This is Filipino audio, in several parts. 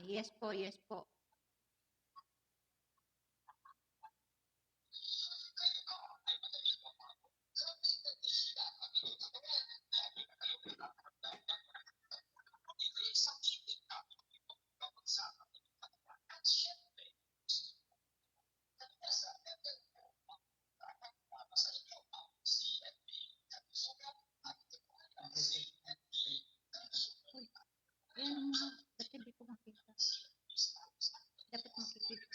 Yes po, yes po. Uy, ayan mo. Ba't hindi ko makita? Dapat makikita.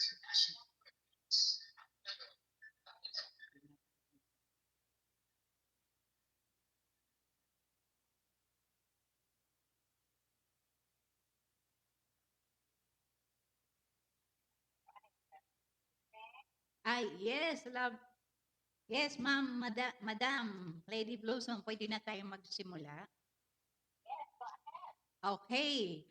Ay, yes, love. Yes, ma'am, madam, Lady Blossom, pwede na tayo magsimula? Okay.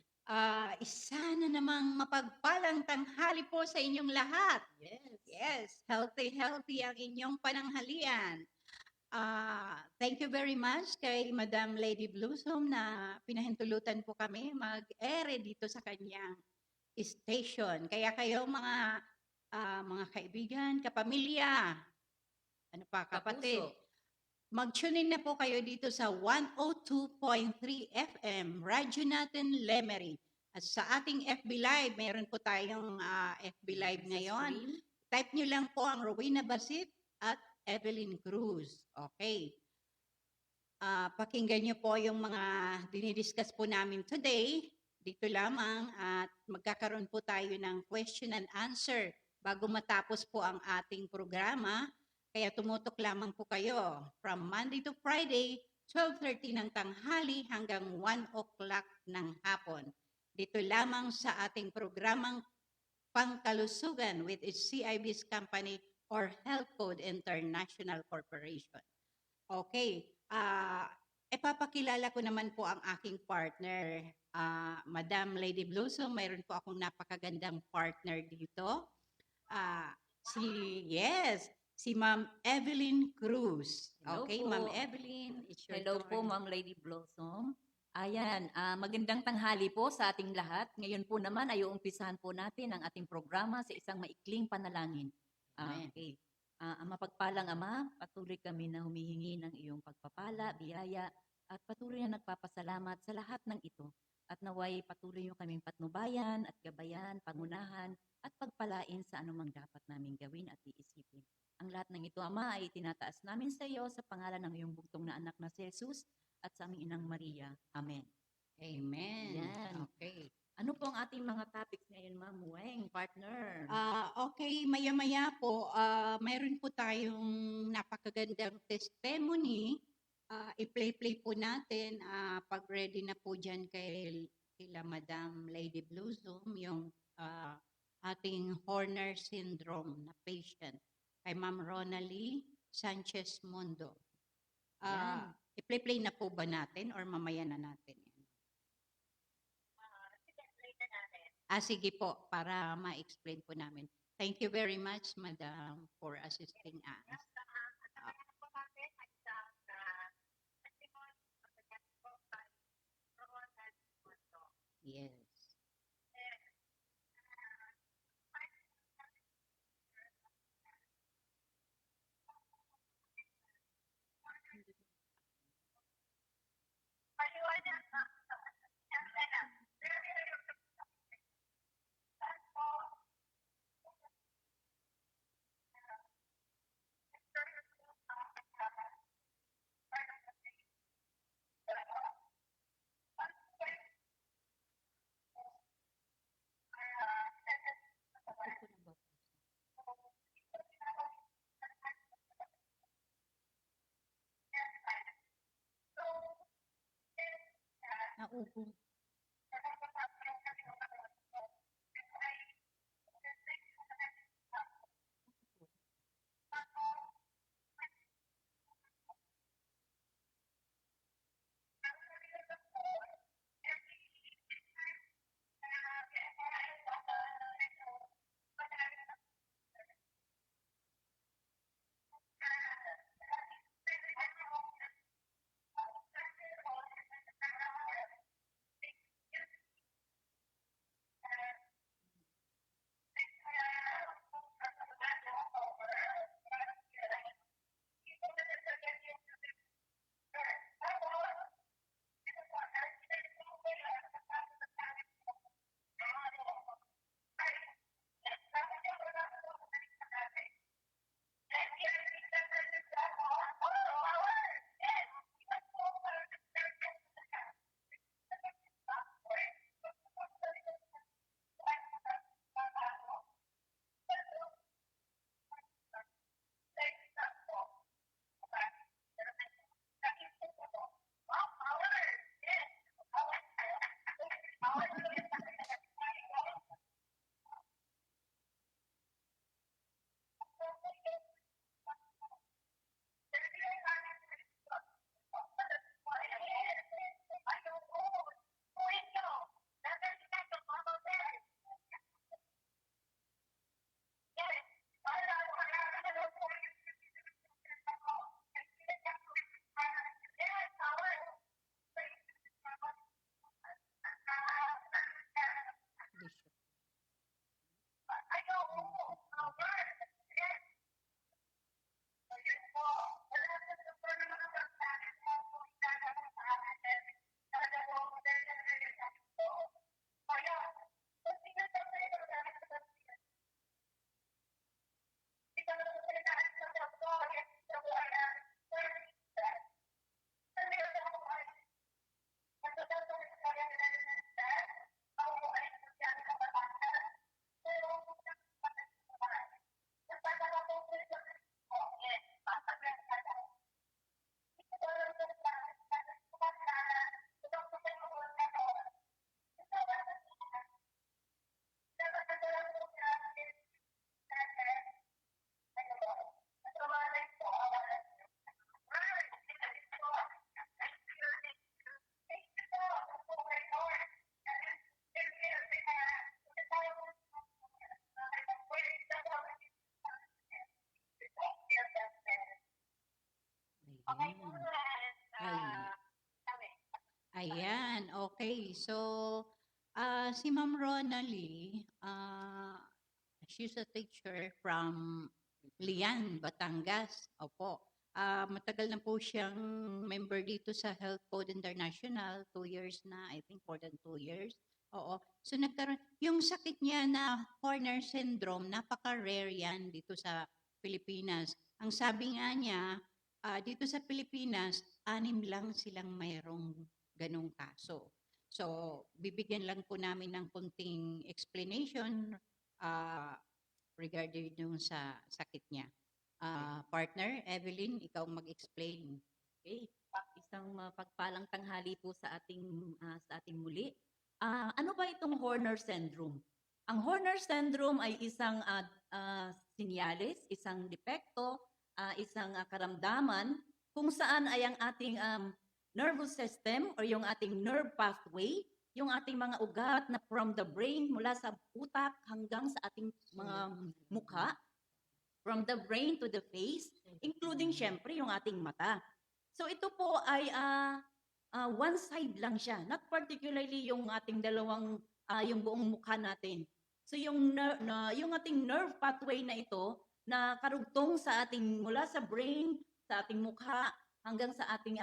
Isa na namang mapagpalang tanghali po sa inyong lahat. Yes. Yes, healthy ang inyong pananghalian. Thank you very much kay Madam Lady Blossom na pinahintulutan po kami mag-ere dito sa kanyang station. Kaya kayo mga kaibigan, kapamilya, ano pa, kapatid, Kapuso. mag-tune in na po kayo dito sa 102.3 FM, radyo natin Lemery. At sa ating FB Live, meron po tayong FB Live Sa ngayon. stream. Type nyo lang po ang Rowena Basit at Evelyn Cruz. Okay. Pakinggan nyo po yung mga dinidiscuss po namin today. Dito lamang at magkakaroon po tayo ng question and answer bago matapos po ang ating programa. Kaya tumutok lamang po kayo from Monday to Friday, 12:30 ng tanghali hanggang 1 o'clock ng hapon. Dito lamang sa ating programang Pangkalusugan with its CIB's company or Health Code International Corporation. Okay. Ipapakilala ko naman po ang aking partner, Madam Lady Blossom. Mayroon po akong napakagandang partner dito. Si Ma'am Evelyn Cruz. Hello Okay, po. Ma'am Evelyn, it's your Hello po, turn. Ma'am Lady Blossom. Ayan, magandang tanghali po sa ating lahat. Ngayon po naman ay uumpisahan po natin ang ating programa sa isang maikling panalangin. Amen. Okay. Ang mapagpalang Ama, patuloy kami na humihingi ng iyong pagpapala, biyaya, at patuloy na nagpapasalamat sa lahat ng ito. At naway patuloy niyo kaming patnubayan at gabayan, pangunahan, at pagpalain sa anumang dapat naming gawin at iisipin. Ang lahat ng ito, Ama, ay tinataas namin sa iyo sa pangalan ng iyong bugtong na anak na si Jesus at sa aming inang Maria. Amen. Amen. Yan. Okay. Ano po ang ating mga topics ngayon, Ma'am Weng, partner? Okay, maya-maya po, mayroon po tayong napakagandang testimony. I-play po natin pag ready na po dyan kila Madam Lady Blossom, yung ating Horner syndrome na patient kay Ma'am Ronalie Sanchez Mundo. Yan. I-play na po ba natin or mamaya na natin? Sige po, para ma-explain po namin. Thank you very much, Madam, for assisting us. Yes. Naubo. Ayan, okay. So, si Ma'am Ronalie, she's a teacher from Lian, Batangas. Opo. Matagal na po siyang member dito sa Health Code International. 2 years na, I think more than 2 years. Oo. So nagkaroon, yung sakit niya na Horner syndrome, napaka-rare yan dito sa Pilipinas. Ang sabi nga niya, dito sa Pilipinas, 6 lang silang mayroong ganong kaso. So, bibigyan lang po namin ng kunting explanation ah, regarding yung sa sakit niya. Partner, Evelyn, ikaw mag-explain. Okay. Isang mapagpalang tanghali po sa ating muli. Ano ba itong Horner syndrome? Ang Horner syndrome ay isang sinyalis, isang depekto, isang karamdaman kung saan ay ang ating nervous system or yung ating nerve pathway, yung ating mga ugat na from the brain mula sa utak hanggang sa ating mga mukha, from the brain to the face, including syempre yung ating mata. So ito po ay one side lang siya, not particularly yung ating yung buong mukha natin. So yung ating nerve pathway na ito na karugtong sa ating mula sa brain, sa ating mukha hanggang sa ating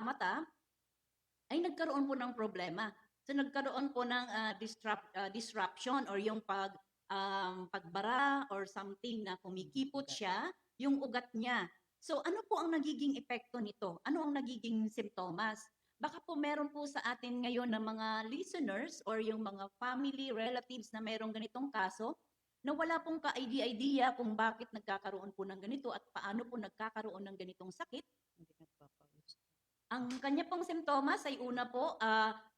mata ay nagkaroon po ng problema. So nagkaroon po ng disruption or yung pagbara or something na kumikipot siya, yung ugat niya. So ano po ang nagiging epekto nito? Ano ang nagiging simptomas? Baka po meron po sa atin ngayon ng mga listeners or yung mga family, relatives na merong ganitong kaso na wala pong ka-idea kung bakit nagkakaroon po ng ganito at paano po nagkakaroon ng ganitong sakit. Ang kanya pong simptomas ay una po,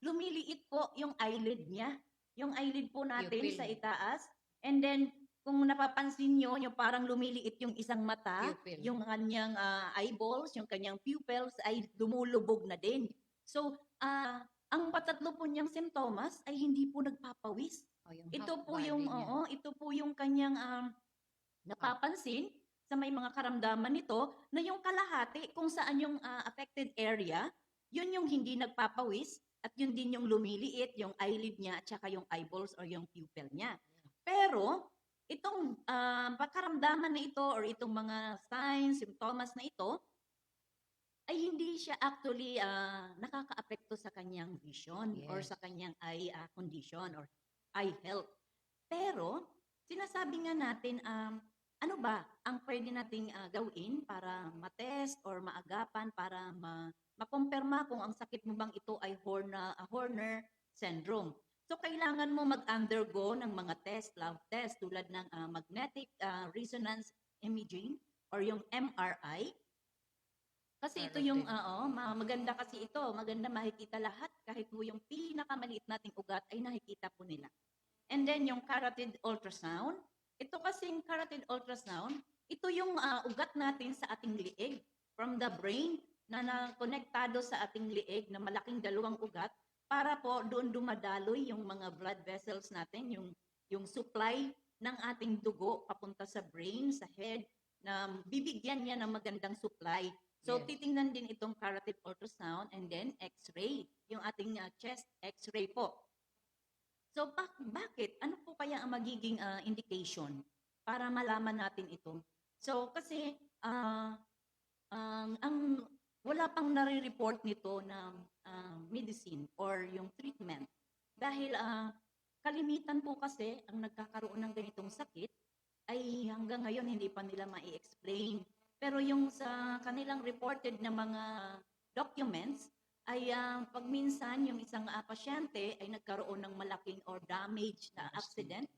lumiliit po yung eyelid niya. Yung eyelid po natin Pupil. sa itaas. And then, kung napapansin nyo, yung parang lumiliit yung isang mata, Pupil. yung kanyang eyeballs, yung kanyang pupils ay lumulubog na din. So, ang patatlo po niyang simptomas ay hindi po nagpapawis. Ito po yung kanyang napapansin sa may mga karamdaman nito na yung kalahati kung saan yung affected area, yun yung hindi nagpapawis at yun din yung lumiliit, yung eyelid niya at saka yung eyeballs or yung pupil niya. Pero itong pagkaramdaman na ito or itong mga signs, symptoms na ito ay hindi siya actually nakaka-apekto sa kanyang vision or sa kanyang eye condition or eye health. Pero sinasabi nga natin ano ba ang pwede nating gawin para matest or maagapan para makumpirma kung ang sakit mo bang ito ay Horner syndrome. So kailangan mo mag-undergo ng mga lab test tulad ng magnetic resonance imaging or yung MRI. Kasi ito yung maganda kasi ito, maganda makikita lahat kahit mo yung pinakamaliit nating ugat ay nakikita po nila. And then yung carotid ultrasound, ito kasing carotid ultrasound, ito yung ugat natin sa ating liig from the brain na konektado sa ating liig na malaking dalawang ugat para po doon dumadaloy yung mga blood vessels natin, yung supply ng ating dugo papunta sa brain, sa head, na bibigyan niya ng magandang supply. So titingnan din itong carotid ultrasound and then x-ray, yung ating chest x-ray po. So bakit? Ano po kaya ang magiging indication para malaman natin ito? So kasi wala pang nare-report nito na medicine or yung treatment dahil kalimitan po kasi ang nagkakaroon ng ganitong sakit ay hanggang ngayon hindi pa nila mai-explain. Pero yung sa kanilang reported na mga documents ay pag minsan yung isang pasyente ay nagkaroon ng malaking or damage na accident.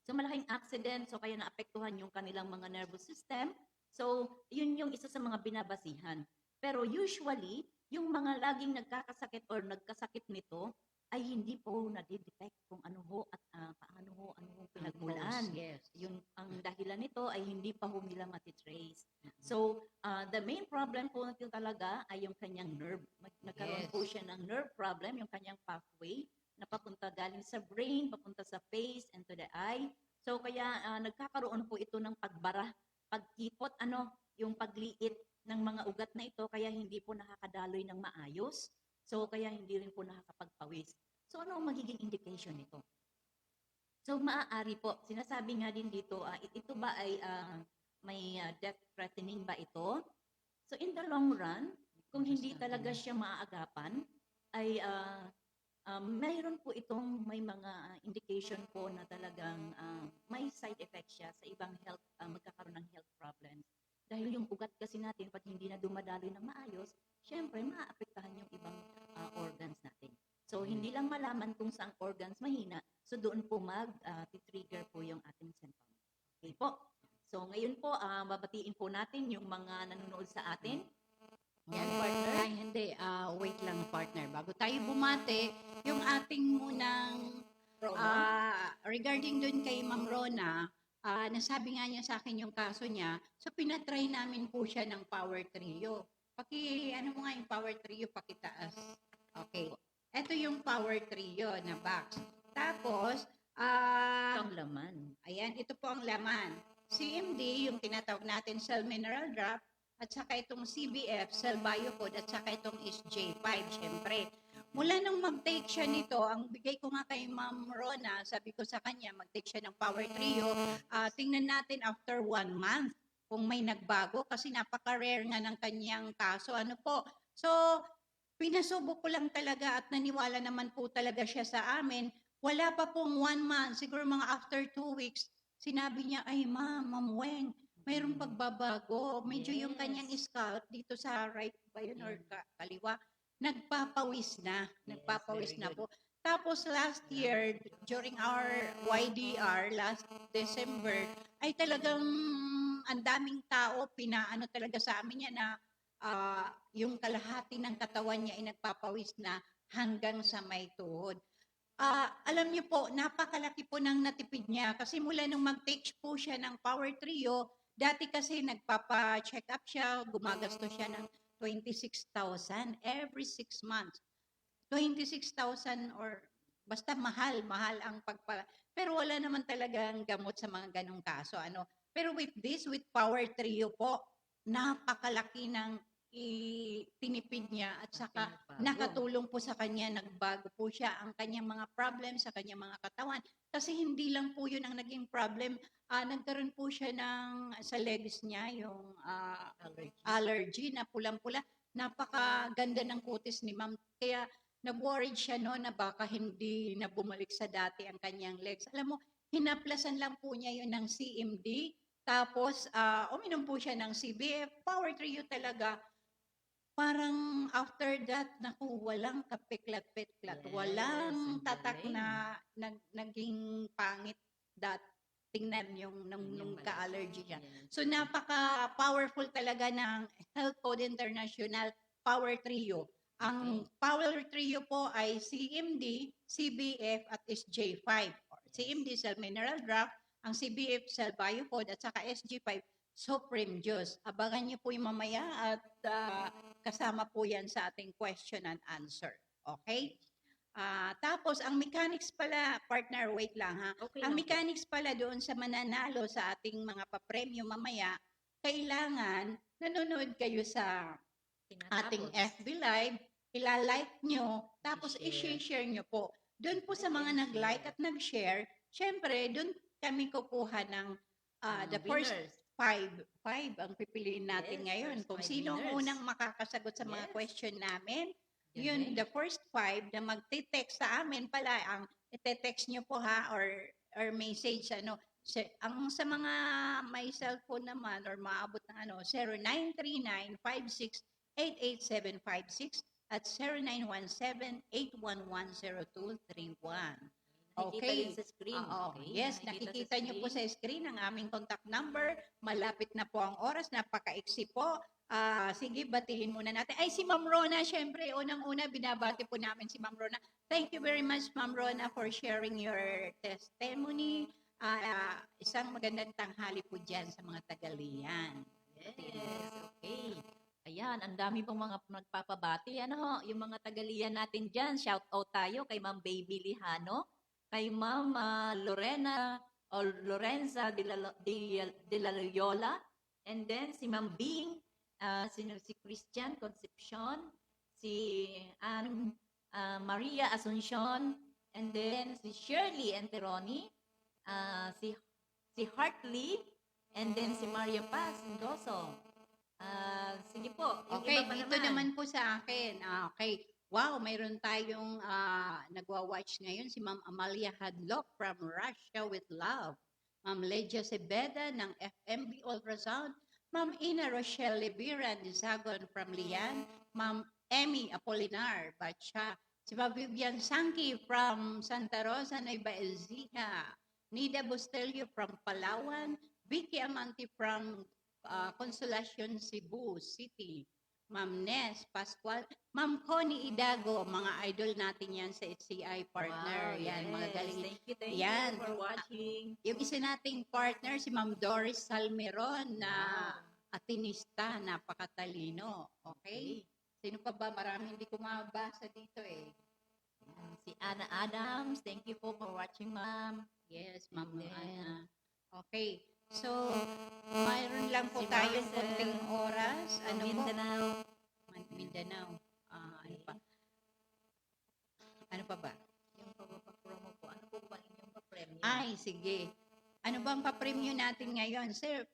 So malaking accident, so kaya naapektuhan yung kanilang mga nervous system. So yun yung isa sa mga binabasihan. Pero usually, yung mga laging nagkakasakit or nagkasakit nito ay hindi po nadidetect kung ano ho at paano ho, ano ho pinagmulan. Yung ang dahilan nito ay hindi pa ho nila matitrace. So, the main problem po natin talaga ay yung kanyang nerve. Nagkaroon po siya ng nerve problem, yung kanyang pathway na papunta galing sa brain, papunta sa face and to the eye. So, kaya nagkakaroon po ito ng pagbara, pagkipot, yung pagliit ng mga ugat na ito, kaya hindi po nakakadaloy ng maayos. So, kaya hindi rin po nakakapagpawis. So, ano ang magiging indication nito? So, maaari po, sinasabi nga din dito, ito ba ay death-threatening ba ito? So, in the long run, kung hindi talaga siya maaagapan, ay mayroon po itong may mga indication po na talagang may side effect siya sa ibang health, magkakaroon ng health problems. Dahil yung ugat kasi natin, pag hindi na dumadaloy ng maayos, syempre, maaapektahan yung ibang organs natin. So, hindi lang malaman kung saang organs mahina, so doon po mag-trigger po yung ating symptom. Okay po. So, ngayon po, babatiin po natin yung mga nanonood sa atin. Yan, partner. Ay, hindi. Wait lang, partner. Bago tayo bumate, yung ating munang regarding dun kay Ma'am Rona, nasabi nga niya sa akin yung kaso niya, so pinatry namin po siya ng Power Trio. Ano mo nga yung Power Trio, pakitaas. Okay. Ito yung Power Trio na box. Tapos, Ito ang laman. ayan, ito po ang laman. CMD, yung tinatawag natin cell mineral drop, at saka itong CBF, cell biocode, at saka itong SJ5, syempre. Mula nung mag-take siya nito, ang bigay ko nga kay Ma'am Rona, sabi ko sa kanya, mag-take siya ng Power Trio, tingnan natin after 1 month kung may nagbago, kasi napaka-rare nga ng kanyang kaso. Ano po? So, pinasubo ko lang talaga at naniwala naman po talaga siya sa amin. Wala pa pong 1 month, siguro mga after 2 weeks, sinabi niya, ay Ma'am Weng, mayroong pagbabago. Medyo yung kanyang scalp dito sa right ba yun or kaliwa, nagpapawis na. Nagpapawis very na good. po. Tapos last year, during our YDR, last December, ay talagang ang daming tao, pinaano talaga sa amin yan na yung kalahati ng katawan niya ay nagpapawis na hanggang sa may tuhod. Alam niyo po, napakalaki po ng natipid niya kasi mula nung mag-take po siya ng Power Trio, dati kasi nagpapa-check up siya, gumagasto siya ng 26,000 every 6 months. 26,000 or basta mahal ang pero wala naman talagang gamot sa mga ganong kaso. Pero with Power Trio po, napakalaki ng tinipid niya at saka nakatulong po sa kanya, nagbago po siya ang kanyang mga problem sa kanyang mga katawan. Kasi hindi lang po yun ang naging problem, nagkaroon po siya sa legs niya, yung allergy na pulang-pula. Napakaganda ng kutis ni ma'am. Kaya nag-worried siya na baka hindi na bumalik sa dati ang kanyang legs. Alam mo, hinaplasan lang po niya yun ng CMD. Tapos, uminom po siya ng CBF. Power Trio talaga. Parang after that, naku, walang kapiklat-piklat. Yes, Walang ang tatak galing. na naging pangit tingnan yung nung Ganyan pala. ka-allergy niya. Yes. So napaka-powerful talaga ng Health Code International Power Trio. Ang Power Trio po ay CMD, CBF at SJ5. CMD, Cell Mineral Drop, ang CBF, Cell Biocode, at saka SJ5, Supreme Juice. Abangan niyo po yung mamaya at kasama po yan sa ating question and answer. Okay? Tapos, ang mechanics pala, partner, wait lang ha. Okay Ang lang po. mechanics pala doon sa mananalo sa ating mga papremyo mamaya, kailangan nanonood kayo sa ating Tinatapos. FB Live, ilalike nyo, tapos I-share. i-share nyo po. Doon po sa mga nag-like at nag-share, syempre, doon kami kukuha ng the first Winners. five ang pipiliin natin Yes, ngayon. first Kung 5 sino ang winners. unang makakasagot sa mga Yes. question namin, Galing. yun, the first 5 na magte-text sa amin pala, ang ite-text nyo po ha, or message, ang sa mga may cellphone naman or maabot ng 0939-56-88756 at 0917-811-0231. Nakikita Okay. rin sa screen. Oo. Okay, Yes, nakikita nakikita sa niyo po screen. sa screen ang aming contact number. Malapit na po ang oras, napaka-iksi po. Sige, batiin muna natin. Ay, si Ma'am Rona, syempre, unang-una, binabati po namin si Ma'am Rona. Thank you very much, Ma'am Rona, for sharing your testimony. Isang magandang tanghali po dyan sa mga Tagalian. Yes, okay. Ayan, ang dami pong mga nagpapabati. Yung mga Tagalian natin dyan, shout out tayo kay Ma'am Baby Lihano, kay Ma'am Lorena o Lorenza de la Loyola, and then si Ma'am Bing, si Christian Concepcion, si Ann Maria Asuncion, and then si Shirley Enteroni, si Hartley, and then si Maria Paz Mendoza. Sige po, yung Okay, iba pa dito naman po sa akin. Okay. Wow, mayroon tayong nagwa-watch ngayon si Ma'am Amalia Hadlock from Russia with Love. Ma'am Legia Sebeda ng FMB Ultrasound. Ma'am Ina Rochelle Lebiran Disagon from Lian. Ma'am Emmy Apolinar Batcha. Si Ma'am Vivian Sangki from Santa Rosa, Nueva Ecija. Nida Bustelio from Palawan. Vicky Amante from Consolacion, Cebu City. Ma'am Nes Pascual, Ma'am Connie Idago, mga idol natin yan sa HCI partner. Wow, Yan, mga yes. galing. Thank Yan. you for watching. Yung isa nating partner, si Ma'am Doris Salmeron na atinista, napakatalino. Okay? Sino pa ba? Marami hindi ko mabasa dito eh. Si Anna Adams, thank you po for watching, ma'am. Yes, Ma'am Then, Ana. Okay. So, mayroon lang po Si tayong Maricel, konting oras. Ano po? Mindanao. Mindanao. Ano pa? Ano pa ba? Yung pagpapromo po, ano po ba inyong pa-premium? Ay, sige. Ano bang pa-preview natin ngayon? Sir,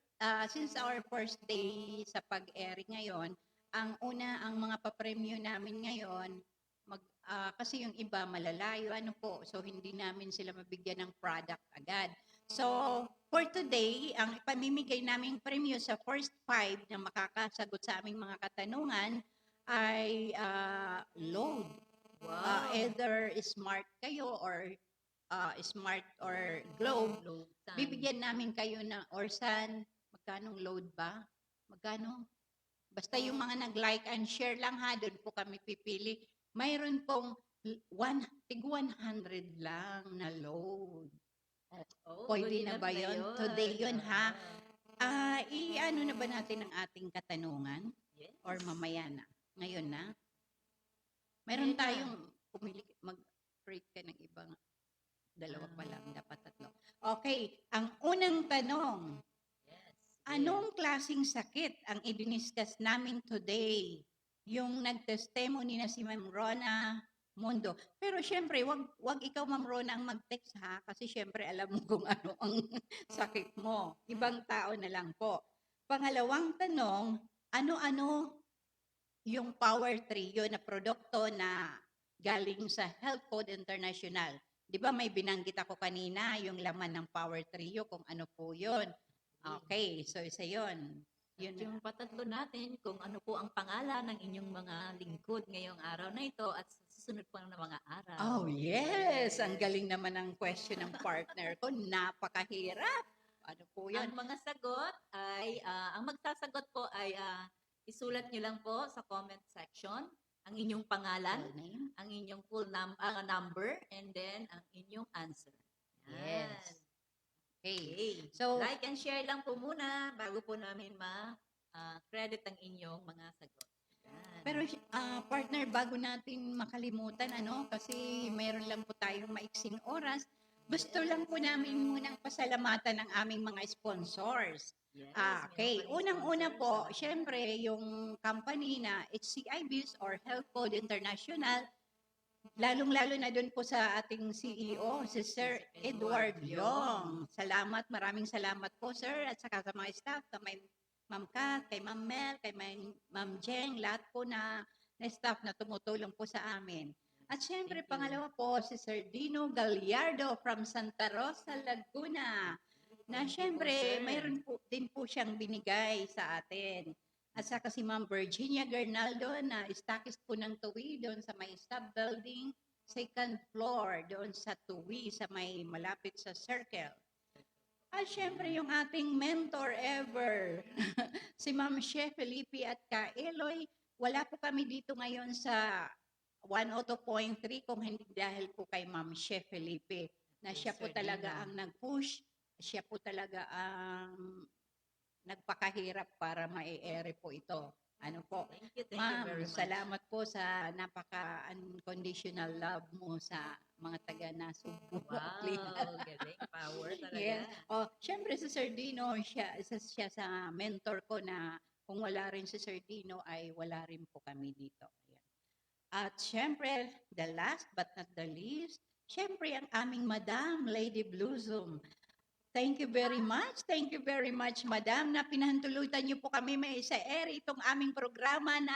since our first day sa pag-airing ngayon, ang mga pa-preview namin ngayon, kasi yung iba malalayo, so hindi namin sila mabigyan ng product agad. So, for today, ang ipamimigay naming premyo sa first 5 na makakasagot sa aming mga katanungan ay load. Wow. Either smart kayo or smart or globe. Sun. Bibigyan namin kayo ng Orsan. Magkanong load ba? Magkano? Basta yung mga nag-like and share lang ha, doon po kami pipili. Mayroon pong tig 100 lang na load. Pwede na ba yun? Today yun ha. I-ano na ba natin ang ating katanungan? Yes. Or mamaya na? Ngayon na? Mayroon Ngayon na. tayong mag-break ka ng ibang dalawa pa lang, dapat 3. Okay, ang unang tanong, Yes. anong klaseng sakit ang i-discuss namin today? Yung nag-testimony na si Ma'am Rona Mundo. Pero syempre, wag ikaw Ma'am Rona ang mag-text ha, kasi syempre alam mo kung ano ang sakit mo. Ibang tao na lang po. Pangalawang tanong, ano-ano yung Power Trio na produkto na galing sa Health Code International? Di ba may binanggit ako kanina yung laman ng Power Trio kung ano po yun? Okay, so isa yun. Yun. Yung patatlo natin kung ano po ang pangalan ng inyong mga lingkod ngayong araw na ito at sa susunod po na mga araw. Oh, yes. Ang galing naman ng question ng partner ko. Napakahirap. Ano po yun? Ang mga sagot ay, ang magsasagot po ay isulat nyo lang po sa comment section ang inyong pangalan, Full name? ang inyong full number, and then ang inyong answer. Yan. Yes. Okay. Okay. So, Like and share lang po muna bago po namin ma-credit ang inyong mga sagot. Yan. pero partner, bago natin makalimutan, kasi meron lang po tayong maiksing oras, gusto lang po namin munang pasalamatan ng aming mga sponsors. Yes, Okay. meron pa rin Unang-una sponsors, po, ah. syempre, yung company na HCIBs or Health Code International, lalong-lalo na doon po sa ating CEO, si Sir Edward Yong. Salamat, maraming salamat po, sir, at saka sa mga staff, sa may Ma'am Kat, kay Ma'am Mel, kay Ma'am Jeng, lahat po na staff na tumutulong po sa amin. At syempre, Thank you. pangalawa po, si Sir Dino Gallardo from Santa Rosa, Laguna. Na Thank you po, syempre, sir. mayroon po din po siyang binigay sa atin. At saka si Ma'am Virginia Gernaldo na stockist po ng Tuwi doon sa may sub building, second floor doon sa Tuwi sa may malapit sa Circle. At syempre yung ating mentor ever, si Ma'am Chef Felipe at Ka Eloy, wala po kami dito ngayon sa 102.3 kung hindi dahil po kay Ma'am Chef Felipe na Yes, siya po Sir talaga Dino. ang nag-push, siya po talaga ang nagpakahirap para ma-ere po ito. Ano po? Thank you Ma'am, very much. salamat po sa napaka-unconditional love mo sa mga taga Nasubo. Wow, galing. Power talaga. Yes. Syempre si Sir Dino, isa siya sa mentor ko na kung wala rin si Sir Dino ay wala rin po kami dito. Ayan. At syempre, the last but not the least, syempre ang aming Madam Lady Blossom. Thank you very much. Thank you very much, Madam, na pinahintulutan niyo po kami may isa-air itong aming programa na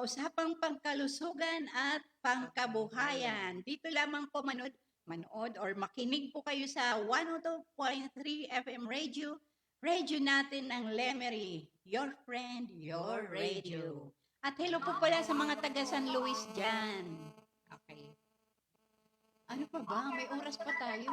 usapang pangkalusugan at pangkabuhayan. Dito lamang po manood or makinig po kayo sa 102.3 FM radio. Radio natin ng Lemery. Your friend, your radio. At hello po pala sa mga taga San Luis dyan. Okay. Ano pa ba? May oras pa tayo.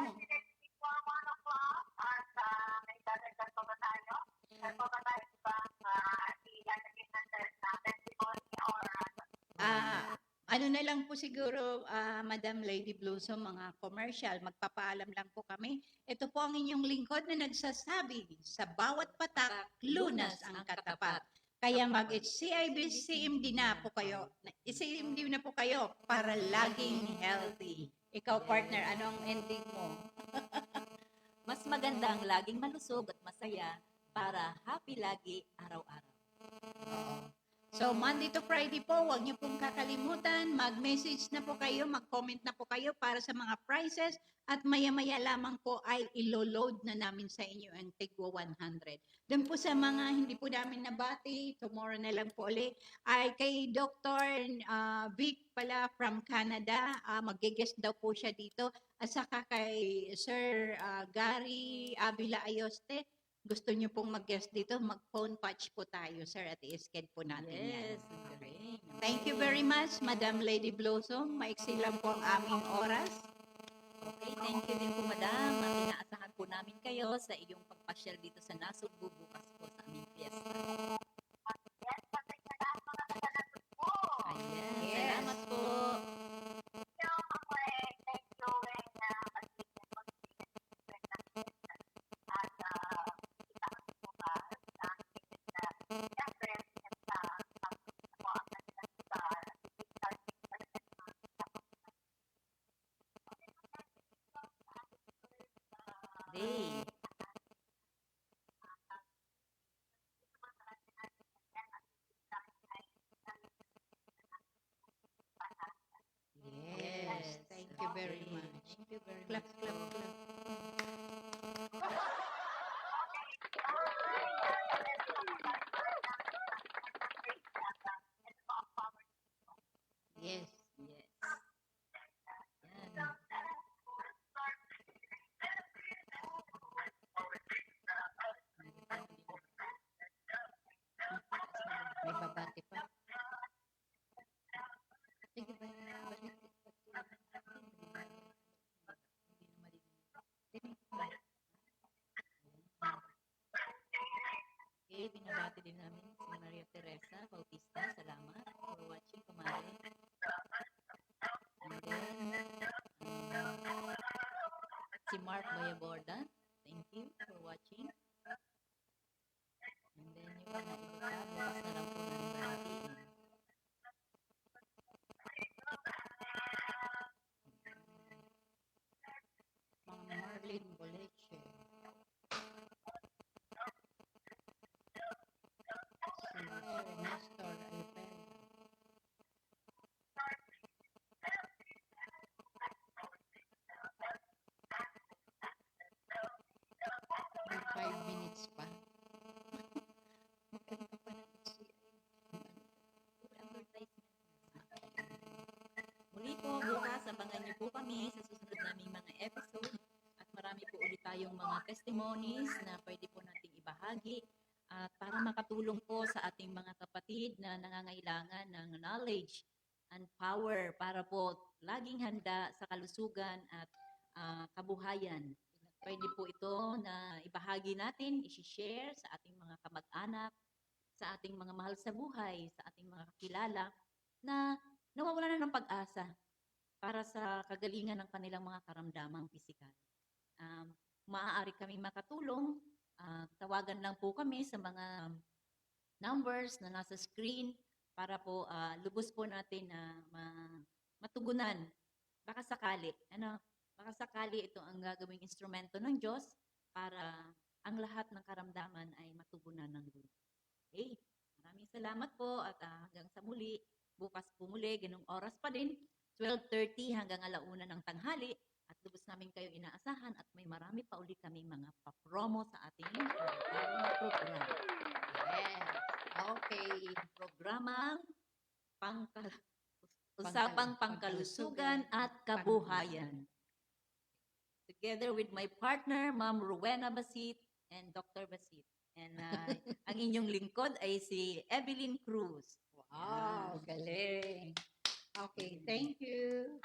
Ano na lang po siguro, Madam Lady Blossom, mga commercial, magpapaalam lang po kami. Ito po ang inyong lingkod na nagsasabi, sa bawat patak, lunas ang katapat. Kaya mag-CIBC-CMD na po kayo. CMD na po kayo para laging healthy. Ikaw, partner, anong ending mo? Mas maganda ang laging malusog at masaya para happy lagi araw-araw. So, Monday to Friday po, huwag niyo pong kakalimutan, mag-message na po kayo, mag-comment na po kayo para sa mga prizes at maya-maya lamang po ay ilo-load na namin sa inyo ang Tigwa 100. Doon po sa mga hindi po namin nabati, tomorrow na lang po ulit, ay kay Dr. Vic pala from Canada, mag-guest daw po siya dito, at saka kay Sir Gary Avila Ayoste. Gusto niyo pong mag-guest dito, mag-phone patch po tayo, sir, at i-schedule po natin yan. Yes, okay. Thank you very much, Madam Lady Blossom. Maiksi lang po ang aming oras. Okay, thank you din po, madam. At inaasahan po namin kayo sa iyong pagpasyal dito sa Nasugbu bukas po sa aming fiesta. Ayan, Yes. salamat po. Day. Yes, thank you very okay. much. Thank you very Clap, much. clap, po. clap. Yes. Yes. Yan. May babati pa. Sige ba? Balik. Okay, binabati din namin si Maria Teresa Bautista. Salamat for watching, kumare. And then, si Mark Boyaborda. Thank you for watching. And then, yung mga iba pa, bukas na lang po namin babatiin. Mga Marlene Boleche. Si Sir Nestor Alpera. May 5 minutes pa. Magkanta pa ng Muli po, bukas, abangan niyo po kami sa susunod naming mga episode. At marami po ulit tayong mga testimonies na pwede po nating ibahagi. At para makatulong po sa ating mga kapatid na nangangailangan ng knowledge and power para po laging handa sa kalusugan at kabuhayan. Pwede po ito na ibahagi natin, isi-share sa ating mga kamag-anak, sa ating mga mahal sa buhay, sa ating mga kakilala na nawawalan na ng pag-asa para sa kagalingan ng kanilang mga karamdamang pisikal. Maaari kami makatulong, tawagan lang po kami sa mga numbers na nasa screen para po lubos po natin na matugunan. Baka sakali, ito ang gagawing instrumento ng Diyos para ang lahat ng karamdaman ay matugunan ng Diyos. Okay, maraming salamat po at hanggang sa muli. bukas po muli, ganung oras pa din, 12:30 hanggang 1:00 ng tanghali. At lubos namin kayo inaasahan at may marami pa uli kaming mga pa-promo sa ating bagong programa. Yes. Okay. Programang pangkal Pangkal- Usapang Pangkalusugan at Kabuhayan. Together with my partner, Ma'am Rowena Basit and Dr. Basit. And ang inyong lingkod ay si Evelyn Cruz. Wow, galing. Okay, thank you.